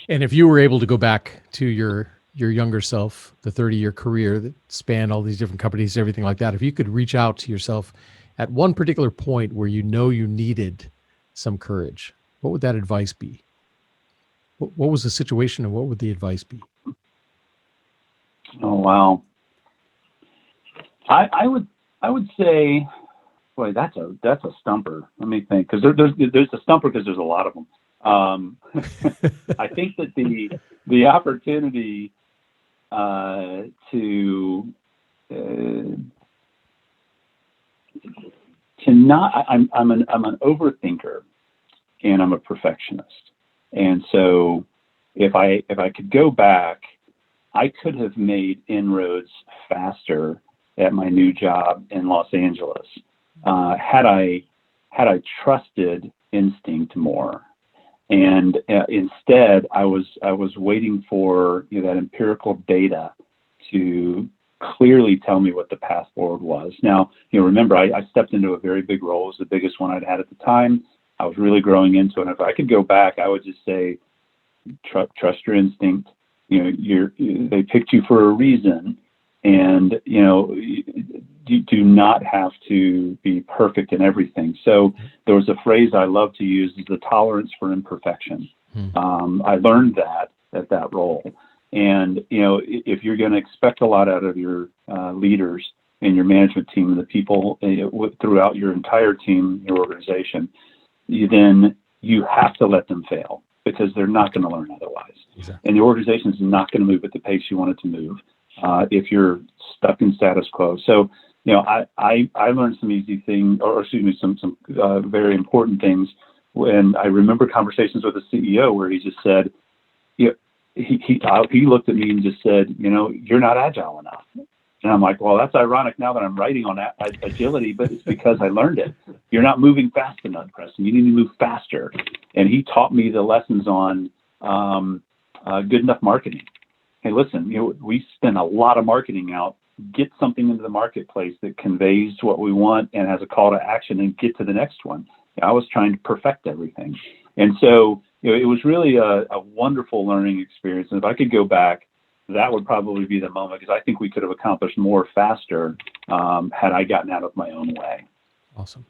And if you were able to go back to your younger self, the 30-year career that spanned all these different companies, everything like that, if you could reach out to yourself at one particular point where you know you needed some courage, what would that advice be? What was the situation and what would the advice be? Oh wow. I would say, boy, that's a stumper. Let me think, because there's a stumper because there's a lot of them. I think that the opportunity to not I'm an overthinker and I'm a perfectionist, and so if I could go back, I could have made inroads faster at my new job in Los Angeles had I trusted instinct more. And instead, I was waiting for that empirical data to clearly tell me what the path forward was. Now, remember, I stepped into a very big role. It was the biggest one I'd had at the time. I was really growing into it. And if I could go back, I would just say, trust your instinct. They picked you for a reason, and you do not have to be perfect in everything. So there was a phrase I love to use, is the tolerance for imperfection. I learned that at that role. And, if you're going to expect a lot out of your leaders and your management team and the people throughout your entire team, your organization, then you have to let them fail, because they're not going to learn otherwise. Exactly. And the organization is not going to move at the pace you want it to move if you're stuck in status quo. So, I learned some easy things, or excuse me, some very important things. When I remember conversations with the CEO where he just said, he looked at me and just said, you're not agile enough. And I'm like, well, that's ironic now that I'm writing on agility, but it's because I learned it. You're not moving fast enough, Preston. You need to move faster. And he taught me the lessons on good enough marketing. Hey, listen, we spend a lot of marketing out. Get something into the marketplace that conveys what we want and has a call to action, and get to the next one. I was trying to perfect everything. And so, it was really a wonderful learning experience. And if I could go back, that would probably be the moment, because I think we could have accomplished more faster had I gotten out of my own way. Awesome.